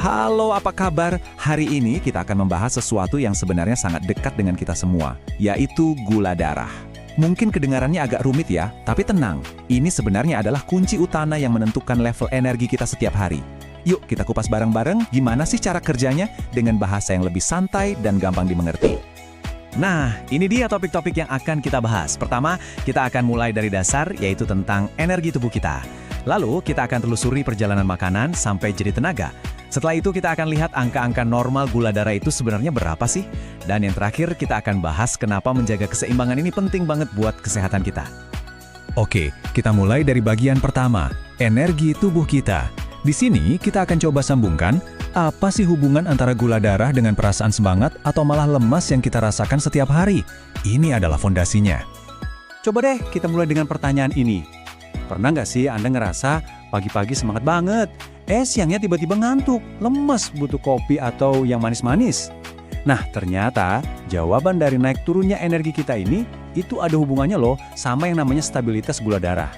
Halo, apa kabar? Hari ini kita akan membahas sesuatu yang sebenarnya sangat dekat dengan kita semua, yaitu gula darah. Mungkin kedengarannya agak rumit ya, tapi tenang. Ini sebenarnya adalah kunci utama yang menentukan level energi kita setiap hari. Yuk kita kupas bareng-bareng gimana sih cara kerjanya dengan bahasa yang lebih santai dan gampang dimengerti. Nah, ini dia topik-topik yang akan kita bahas. Pertama, kita akan mulai dari dasar, yaitu tentang energi tubuh kita. Lalu, kita akan telusuri perjalanan makanan sampai jadi tenaga. Setelah itu, kita akan lihat angka-angka normal gula darah itu sebenarnya berapa sih? Dan yang terakhir, kita akan bahas kenapa menjaga keseimbangan ini penting banget buat kesehatan kita. Oke, kita mulai dari bagian pertama, energi tubuh kita. Di sini, kita akan coba sambungkan apa sih hubungan antara gula darah dengan perasaan semangat atau malah lemas yang kita rasakan setiap hari? Ini adalah fondasinya. Coba deh kita mulai dengan pertanyaan ini. Pernah nggak sih Anda ngerasa pagi-pagi semangat banget, siangnya tiba-tiba ngantuk, lemas, butuh kopi atau yang manis-manis? Nah, ternyata jawaban dari naik turunnya energi kita ini, itu ada hubungannya loh sama yang namanya stabilitas gula darah.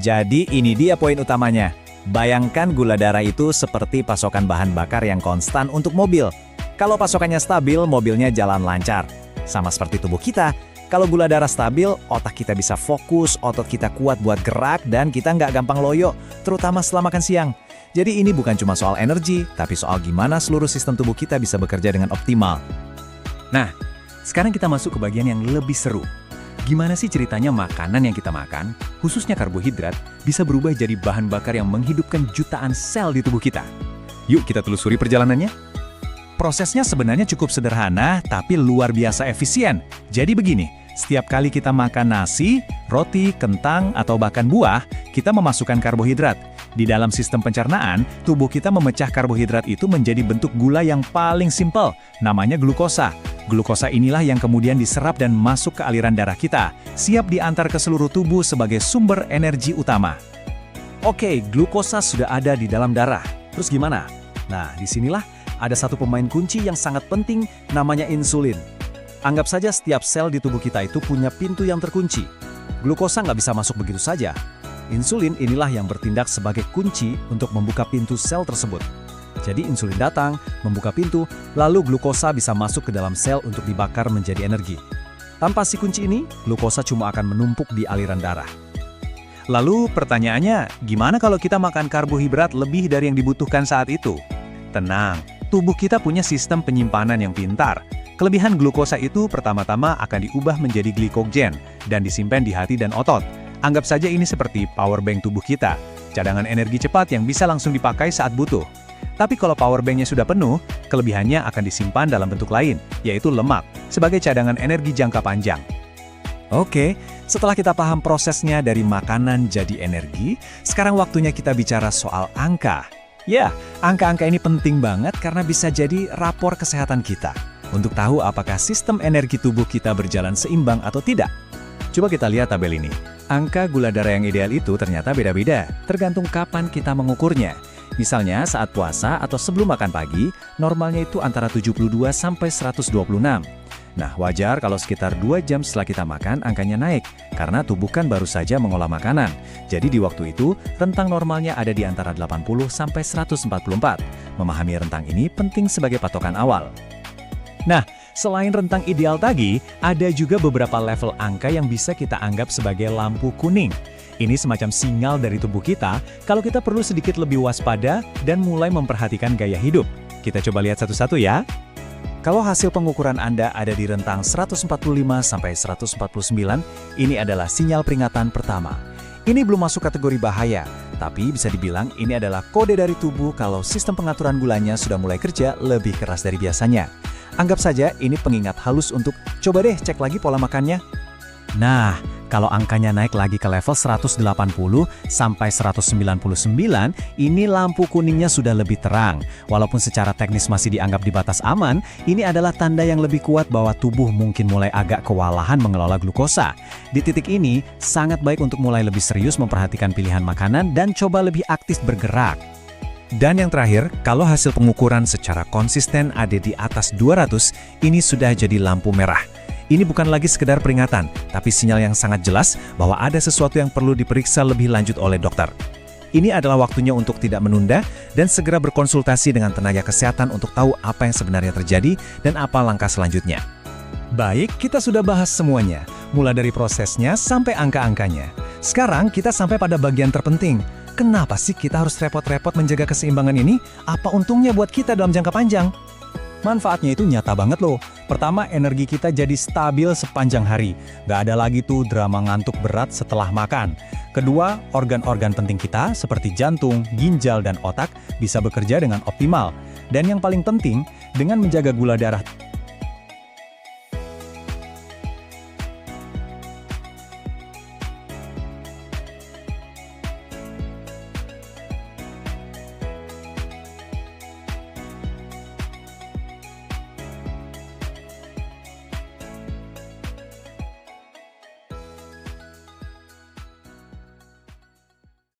Jadi ini dia poin utamanya. Bayangkan gula darah itu seperti pasokan bahan bakar yang konstan untuk mobil. Kalau pasokannya stabil, mobilnya jalan lancar. Sama seperti tubuh kita, kalau gula darah stabil, otak kita bisa fokus, otot kita kuat buat gerak, dan kita nggak gampang loyo, terutama setelah makan siang. Jadi ini bukan cuma soal energi, tapi soal gimana seluruh sistem tubuh kita bisa bekerja dengan optimal. Nah, sekarang kita masuk ke bagian yang lebih seru. Gimana sih ceritanya makanan yang kita makan, khususnya karbohidrat, bisa berubah jadi bahan bakar yang menghidupkan jutaan sel di tubuh kita? Yuk kita telusuri perjalanannya. Prosesnya sebenarnya cukup sederhana, tapi luar biasa efisien. Jadi begini, setiap kali kita makan nasi, roti, kentang, atau bahkan buah, kita memasukkan karbohidrat. Di dalam sistem pencernaan, tubuh kita memecah karbohidrat itu menjadi bentuk gula yang paling simpel, namanya glukosa. Glukosa inilah yang kemudian diserap dan masuk ke aliran darah kita, siap diantar ke seluruh tubuh sebagai sumber energi utama. Oke, glukosa sudah ada di dalam darah. Terus gimana? Nah, disinilah ada satu pemain kunci yang sangat penting, namanya insulin. Anggap saja setiap sel di tubuh kita itu punya pintu yang terkunci. Glukosa nggak bisa masuk begitu saja. Insulin inilah yang bertindak sebagai kunci untuk membuka pintu sel tersebut. Jadi insulin datang, membuka pintu, lalu glukosa bisa masuk ke dalam sel untuk dibakar menjadi energi. Tanpa si kunci ini, glukosa cuma akan menumpuk di aliran darah. Lalu pertanyaannya, gimana kalau kita makan karbohidrat lebih dari yang dibutuhkan saat itu? Tenang, tubuh kita punya sistem penyimpanan yang pintar. Kelebihan glukosa itu pertama-tama akan diubah menjadi glikogen dan disimpan di hati dan otot. Anggap saja ini seperti power bank tubuh kita, cadangan energi cepat yang bisa langsung dipakai saat butuh. Tapi kalau power banknya sudah penuh, kelebihannya akan disimpan dalam bentuk lain, yaitu lemak, sebagai cadangan energi jangka panjang. Oke, setelah kita paham prosesnya dari makanan jadi energi, sekarang waktunya kita bicara soal angka. Ya, angka-angka ini penting banget karena bisa jadi rapor kesehatan kita, untuk tahu apakah sistem energi tubuh kita berjalan seimbang atau tidak. Coba kita lihat tabel ini. Angka gula darah yang ideal itu ternyata beda-beda, tergantung kapan kita mengukurnya. Misalnya saat puasa atau sebelum makan pagi, normalnya itu antara 72 sampai 126. Nah, wajar kalau sekitar 2 jam setelah kita makan angkanya naik, karena tubuh kan baru saja mengolah makanan. Jadi di waktu itu, rentang normalnya ada di antara 80 sampai 144. Memahami rentang ini penting sebagai patokan awal. Nah, selain rentang ideal tadi, ada juga beberapa level angka yang bisa kita anggap sebagai lampu kuning. Ini semacam sinyal dari tubuh kita kalau kita perlu sedikit lebih waspada dan mulai memperhatikan gaya hidup. Kita coba lihat satu-satu ya. Kalau hasil pengukuran Anda ada di rentang 145 sampai 149, ini adalah sinyal peringatan pertama. Ini belum masuk kategori bahaya, tapi bisa dibilang ini adalah kode dari tubuh kalau sistem pengaturan gulanya sudah mulai kerja lebih keras dari biasanya. Anggap saja ini pengingat halus untuk coba deh cek lagi pola makannya. Nah, kalau angkanya naik lagi ke level 180 sampai 199, ini lampu kuningnya sudah lebih terang. Walaupun secara teknis masih dianggap di batas aman, ini adalah tanda yang lebih kuat bahwa tubuh mungkin mulai agak kewalahan mengelola glukosa. Di titik ini, sangat baik untuk mulai lebih serius memperhatikan pilihan makanan dan coba lebih aktif bergerak. Dan yang terakhir, kalau hasil pengukuran secara konsisten ada di atas 200, ini sudah jadi lampu merah. Ini bukan lagi sekedar peringatan, tapi sinyal yang sangat jelas bahwa ada sesuatu yang perlu diperiksa lebih lanjut oleh dokter. Ini adalah waktunya untuk tidak menunda dan segera berkonsultasi dengan tenaga kesehatan untuk tahu apa yang sebenarnya terjadi dan apa langkah selanjutnya. Baik, kita sudah bahas semuanya, mulai dari prosesnya sampai angka-angkanya. Sekarang kita sampai pada bagian terpenting. Kenapa sih kita harus repot-repot menjaga keseimbangan ini? Apa untungnya buat kita dalam jangka panjang? Manfaatnya itu nyata banget loh. Pertama, energi kita jadi stabil sepanjang hari. Nggak ada lagi tuh drama ngantuk berat setelah makan. Kedua, organ-organ penting kita seperti jantung, ginjal, dan otak bisa bekerja dengan optimal. Dan yang paling penting, dengan menjaga gula darah